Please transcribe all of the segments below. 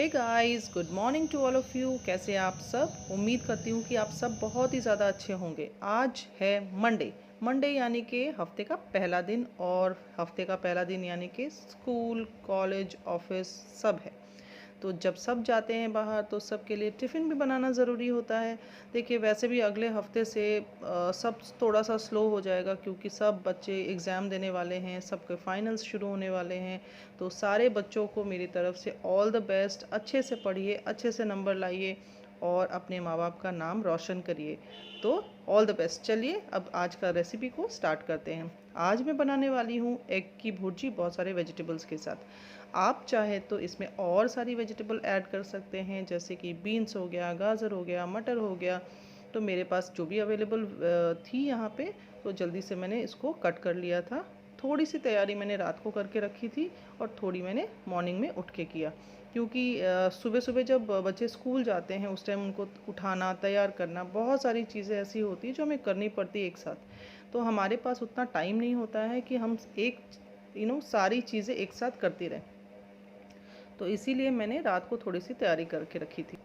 Hey guys, good morning to all of you. कैसे हैं आप सब। उम्मीद करती हूँ कि आप सब बहुत ही ज़्यादा अच्छे होंगे। आज है मंडे। मंडे यानी कि हफ्ते का पहला दिन, और हफ्ते का पहला दिन यानी कि स्कूल कॉलेज ऑफिस सब है। तो जब सब जाते हैं बाहर तो सबके लिए टिफ़िन भी बनाना ज़रूरी होता है। देखिए, वैसे भी अगले हफ्ते से सब थोड़ा सा स्लो हो जाएगा, क्योंकि सब बच्चे एग्ज़ाम देने वाले हैं, सबके फाइनल्स शुरू होने वाले हैं। तो सारे बच्चों को मेरी तरफ से ऑल द बेस्ट। अच्छे से पढ़िए, अच्छे से नंबर लाइए और अपने माँ बाप का नाम रोशन करिए। तो ऑल द बेस्ट। चलिए अब आज का रेसिपी को स्टार्ट करते हैं। आज मैं बनाने वाली हूँ एग की भुर्जी बहुत सारे वेजिटेबल्स के साथ। आप चाहे तो इसमें और सारी वेजिटेबल ऐड कर सकते हैं, जैसे कि बीन्स हो गया, गाजर हो गया, मटर हो गया। तो मेरे पास जो भी अवेलेबल थी यहाँ पे, तो जल्दी से मैंने इसको कट कर लिया था। थोड़ी सी तैयारी मैंने रात को करके रखी थी और थोड़ी मैंने मॉर्निंग में उठ के किया, क्योंकि सुबह सुबह जब बच्चे स्कूल जाते हैं उस टाइम उनको उठाना, तैयार करना, बहुत सारी चीज़ें ऐसी होती हैं जो हमें करनी पड़ती है एक साथ। तो हमारे पास उतना टाइम नहीं होता है कि हम एक सारी चीज़ें एक साथ करती रहें। तो इसीलिए मैंने रात को थोड़ी सी तैयारी करके रखी थी।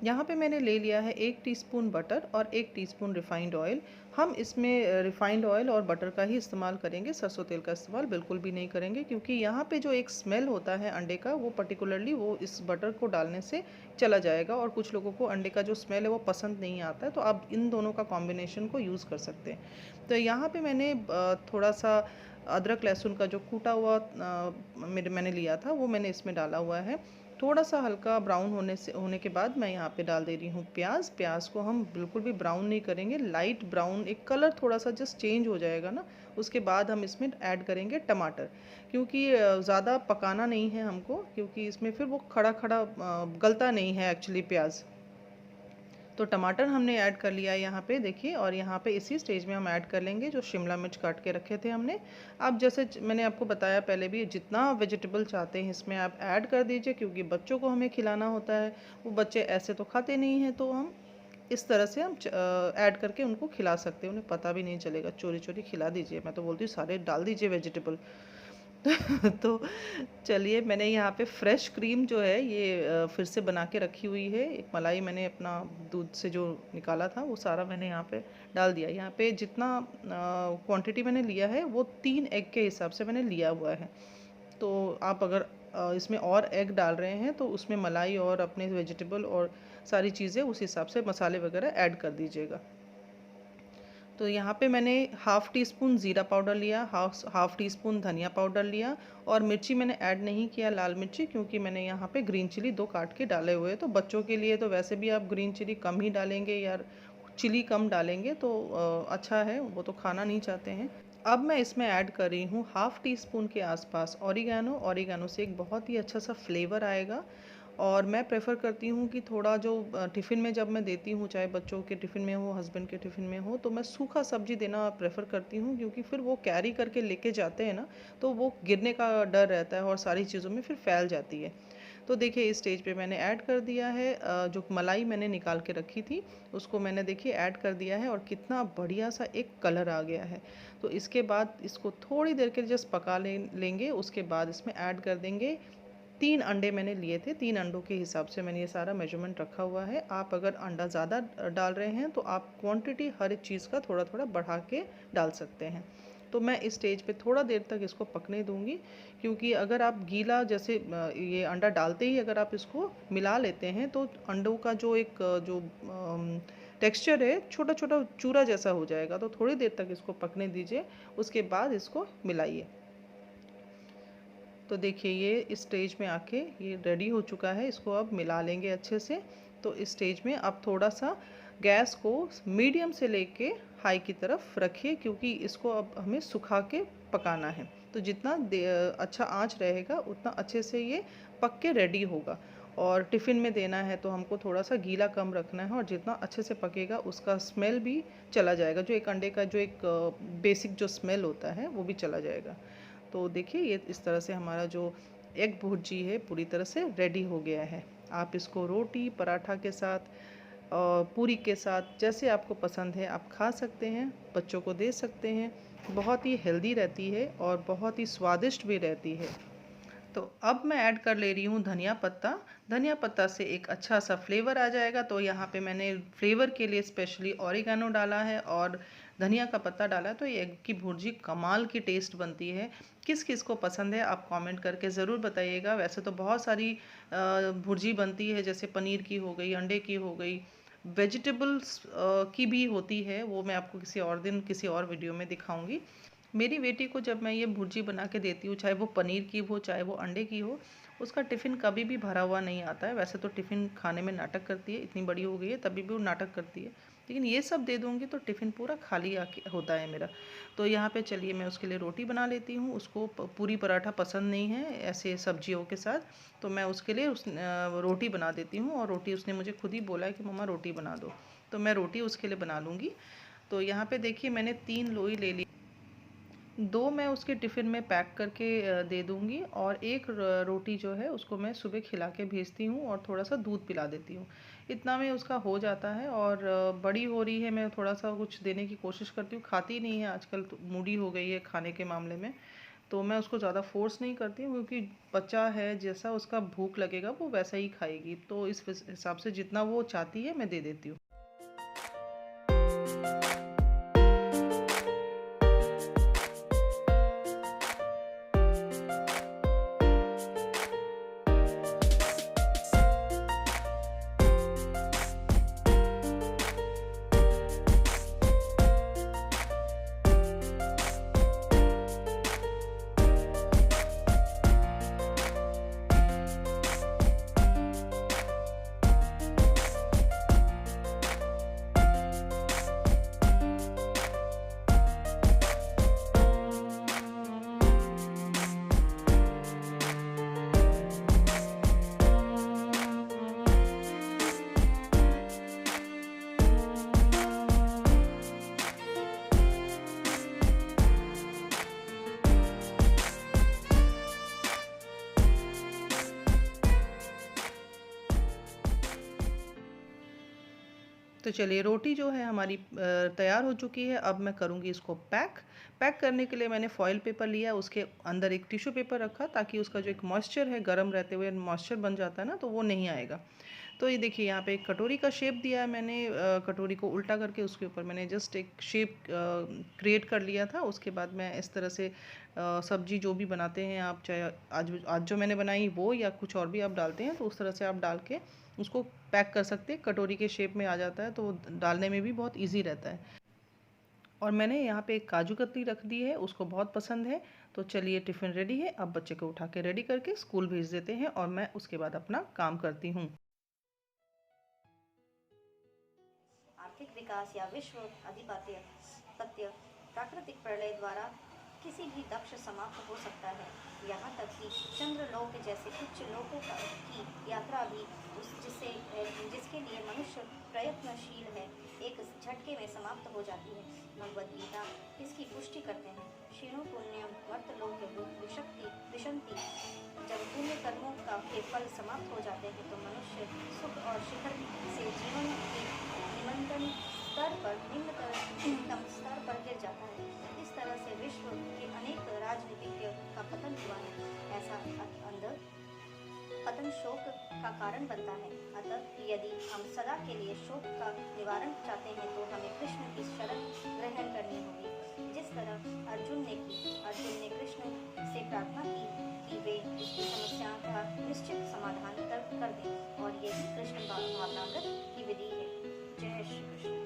यहाँ पे मैंने ले लिया है 1 टीस्पून बटर और 1 टीस्पून रिफाइंड ऑयल। हम इसमें रिफाइंड ऑयल और बटर का ही इस्तेमाल करेंगे, सरसों तेल का इस्तेमाल बिल्कुल भी नहीं करेंगे, क्योंकि यहाँ पे जो एक स्मेल होता है अंडे का, वो पर्टिकुलरली वो इस बटर को डालने से चला जाएगा। और कुछ लोगों को अंडे का जो स्मेल है वो पसंद नहीं आता है, तो आप इन दोनों का कॉम्बिनेशन को यूज़ कर सकते हैं। तो यहाँ पर मैंने थोड़ा सा अदरक लहसुन का जो कूटा हुआ मैंने लिया था, वो मैंने इसमें डाला हुआ है। थोड़ा सा हल्का ब्राउन होने के बाद मैं यहाँ पे डाल दे रही हूँ प्याज। प्याज को हम बिल्कुल भी ब्राउन नहीं करेंगे, लाइट ब्राउन, एक कलर थोड़ा सा जस्ट चेंज हो जाएगा ना, उसके बाद हम इसमें ऐड करेंगे टमाटर। क्योंकि ज़्यादा पकाना नहीं है हमको, क्योंकि इसमें फिर वो खड़ा खड़ा गलता नहीं है एक्चुअली प्याज। तो टमाटर हमने ऐड कर लिया है यहाँ पे, देखिए। और यहाँ पे इसी स्टेज में हम ऐड कर लेंगे जो शिमला मिर्च काट के रखे थे हमने। अब जैसे मैंने आपको बताया पहले भी, जितना वेजिटेबल चाहते हैं इसमें आप ऐड कर दीजिए, क्योंकि बच्चों को हमें खिलाना होता है। वो बच्चे ऐसे तो खाते नहीं हैं, तो हम इस तरह से हम ऐड करके उनको खिला सकते हैं। उन्हें पता भी नहीं चलेगा, चोरी चोरी खिला दीजिए। मैं तो बोलती हूँ सारे डाल दीजिए वेजिटेबल। तो चलिए, मैंने यहाँ पे फ्रेश क्रीम जो है ये फिर से बना के रखी हुई है। एक मलाई मैंने अपना दूध से जो निकाला था वो सारा मैंने यहाँ पे डाल दिया। यहाँ पे जितना क्वांटिटी मैंने लिया है वो 3 एग के हिसाब से मैंने लिया हुआ है। तो आप अगर इसमें और एग डाल रहे हैं तो उसमें मलाई और अपने वेजिटेबल और सारी चीज़ें उस हिसाब से मसाले वगैरह ऐड कर दीजिएगा। तो यहाँ पे मैंने हाफ़ टी स्पून ज़ीरा पाउडर लिया, हाफ़ टी स्पून धनिया पाउडर लिया। और मिर्ची मैंने ऐड नहीं किया, लाल मिर्ची, क्योंकि मैंने यहाँ पे ग्रीन चिली 2 काट के डाले हुए हैं। तो बच्चों के लिए तो वैसे भी आप ग्रीन चिली कम ही डालेंगे, या चिली कम डालेंगे तो अच्छा है, वो तो खाना नहीं चाहते हैं। अब मैं इसमें ऐड कर रही हूँ हाफ़ टी स्पून के आसपास ऑरिगैनो। ऑरिगैनो से एक बहुत ही अच्छा सा फ्लेवर आएगा। और मैं प्रेफ़र करती हूँ कि थोड़ा जो टिफ़िन में जब मैं देती हूँ, चाहे बच्चों के टिफ़िन में हो, हस्बैंड के टिफ़िन में हो, तो मैं सूखा सब्ज़ी देना प्रेफ़र करती हूँ, क्योंकि फिर वो कैरी करके लेके जाते हैं ना, तो वो गिरने का डर रहता है और सारी चीज़ों में फिर फैल जाती है। तो देखिए, इस स्टेज पे मैंने ऐड कर दिया है जो मलाई मैंने निकाल के रखी थी, उसको मैंने देखिए ऐड कर दिया है, और कितना बढ़िया सा एक कलर आ गया है। तो इसके बाद इसको थोड़ी देर के लिए जस्ट पका लेंगे। उसके बाद इसमें ऐड कर देंगे 3 अंडे मैंने लिए थे, 3 अंडों के हिसाब से मैंने ये सारा मेजरमेंट रखा हुआ है। आप अगर अंडा ज़्यादा डाल रहे हैं तो आप क्वांटिटी हर एक चीज़ का थोड़ा थोड़ा बढ़ा के डाल सकते हैं। तो मैं इस स्टेज पे थोड़ा देर तक इसको पकने दूंगी, क्योंकि अगर आप गीला जैसे ये अंडा डालते ही अगर आप इसको मिला लेते हैं तो अंडों का जो एक जो टेक्सचर है छोटा छोटा चूरा जैसा हो जाएगा। तो थोड़ी देर तक इसको पकने दीजिए, उसके बाद इसको मिलाइए। तो देखिए, ये इस स्टेज में आके ये रेडी हो चुका है। इसको अब मिला लेंगे अच्छे से। तो इस स्टेज में अब थोड़ा सा गैस को मीडियम से लेके हाई की तरफ रखिए, क्योंकि इसको अब हमें सुखा के पकाना है। तो जितना अच्छा आंच रहेगा उतना अच्छे से ये पक के रेडी होगा। और टिफ़िन में देना है तो हमको थोड़ा सा गीला कम रखना है, और जितना अच्छे से पकेगा उसका स्मेल भी चला जाएगा। जो एक अंडे का जो एक बेसिक जो स्मेल होता है वो भी चला जाएगा। तो देखिए, ये इस तरह से हमारा जो एग भुर्जी है पूरी तरह से रेडी हो गया है। आप इसको रोटी पराठा के साथ और पूरी के साथ जैसे आपको पसंद है आप खा सकते हैं, बच्चों को दे सकते हैं। बहुत ही हेल्दी रहती है और बहुत ही स्वादिष्ट भी रहती है। तो अब मैं ऐड कर ले रही हूँ धनिया पत्ता। धनिया पत्ता से एक अच्छा सा फ्लेवर आ जाएगा, तो यहाँ पे मैंने फ्लेवर के लिए स्पेशली ऑरिगेनो डाला है और धनिया का पत्ता डाला है। तो ये एग की भुर्जी कमाल की टेस्ट बनती है। किस किस को पसंद है आप कमेंट करके ज़रूर बताइएगा। वैसे तो बहुत सारी भुर्जी बनती है, जैसे पनीर की हो गई, अंडे की हो गई, वेजिटेबल्स की भी होती है, वो मैं आपको किसी और दिन किसी और वीडियो में दिखाऊंगी। मेरी बेटी को जब मैं ये भुर्जी बना के देती हूँ, चाहे वो पनीर की हो चाहे वो अंडे की हो, उसका टिफ़िन कभी भी भरा हुआ नहीं आता है। वैसे तो टिफ़िन खाने में नाटक करती है, इतनी बड़ी हो गई है तभी भी वो नाटक करती है, लेकिन ये सब दे दूँगी तो टिफ़िन पूरा खाली आके होता है मेरा। तो यहाँ पे चलिए मैं उसके लिए रोटी बना लेती हूँ। उसको पूरी पराठा पसंद नहीं है ऐसे सब्जियों के साथ, तो मैं उसके लिए रोटी बना देती हूँ। और रोटी उसने मुझे खुद ही बोला है कि मम्मा रोटी बना दो, तो मैं रोटी उसके लिए बना लूँगी। तो यहाँ पे देखिए मैंने 3 लोई ले ली। 2 मैं उसके टिफ़िन में पैक करके दे दूँगी और एक रोटी जो है उसको मैं सुबह खिला के भेजती हूँ और थोड़ा-सा दूध पिला देती हूँ। इतना में उसका हो जाता है। और बड़ी हो रही है, मैं थोड़ा-सा कुछ देने की कोशिश करती हूँ, खाती नहीं है आजकल, तो मूडी हो गई है खाने के मामले में। तो मैं उसको ज़्यादा फ़ोर्स नहीं करती हूँ, क्योंकि बच्चा है, जैसा उसका भूख लगेगा वो वैसा ही खाएगी। तो इस हिसाब से जितना वो चाहती है मैं दे देती हूँ। तो चलिए रोटी जो है हमारी तैयार हो चुकी है। अब मैं करूँगी इसको पैक। पैक करने के लिए मैंने फॉइल पेपर लिया, उसके अंदर एक टिश्यू पेपर रखा, ताकि उसका जो एक मॉइस्चर है, गर्म रहते हुए मॉइस्चर बन जाता है ना, तो वो नहीं आएगा। तो ये देखिए यहाँ पे एक कटोरी का शेप दिया है मैंने। कटोरी को उल्टा करके उसके ऊपर मैंने जस्ट एक शेप क्रिएट कर लिया था। उसके बाद मैं इस तरह से सब्जी जो भी बनाते हैं आप, चाहे आज आज जो मैंने बनाई वो या कुछ और भी आप डालते हैं, तो उस तरह से आप डाल के उसको पैक कर सकते हैं। कटोरी के शेप में आ जाता है, तो डालने में भी बहुत ईजी रहता है। और मैंने यहाँ पे एक काजू कतली रख दी है, उसको बहुत पसंद है। तो चलिए टिफ़िन रेडी है, अब बच्चे को उठा के रेडी करके स्कूल भेज देते हैं और मैं उसके बाद अपना काम करती हूँ। आर्थिक विकास या विश्व अधिपत्य पत्य प्राकृतिक प्रलय द्वारा किसी भी दक्ष समाप्त हो सकता है। यहाँ तक कि चंद्रलोक जैसे उच्च लोकों की यात्रा भी जिसके लिए मनुष्य प्रयत्नशील है, एक झटके में समाप्त हो जाती है। भगवद गीता इसकी पुष्टि करते हैं। क्षीणो पुण्यम मर्तलोक विशंति। जब पुण्य कर्मों के फल समाप्त हो जाते हैं, तो मनुष्य सुख और शिखर से जीवन के निम्नतम स्तर पर गिर जाता है। इस तरह से विश्व के अनेक राजनीतिज्ञ का पतन हुआ है। ऐसा पतन शोक का कारण बनता है। अतः यदि हम सदा के लिए शोक का निवारण चाहते हैं, तो हमें कृष्ण की शरण ग्रहण करनी होगी, जिस तरह अर्जुन ने कृष्ण से प्रार्थना की कि वे उसकी समस्या का निश्चित समाधान कर दें, और यही कृष्ण भावनामृत की विधि है। जय श्री कृष्ण।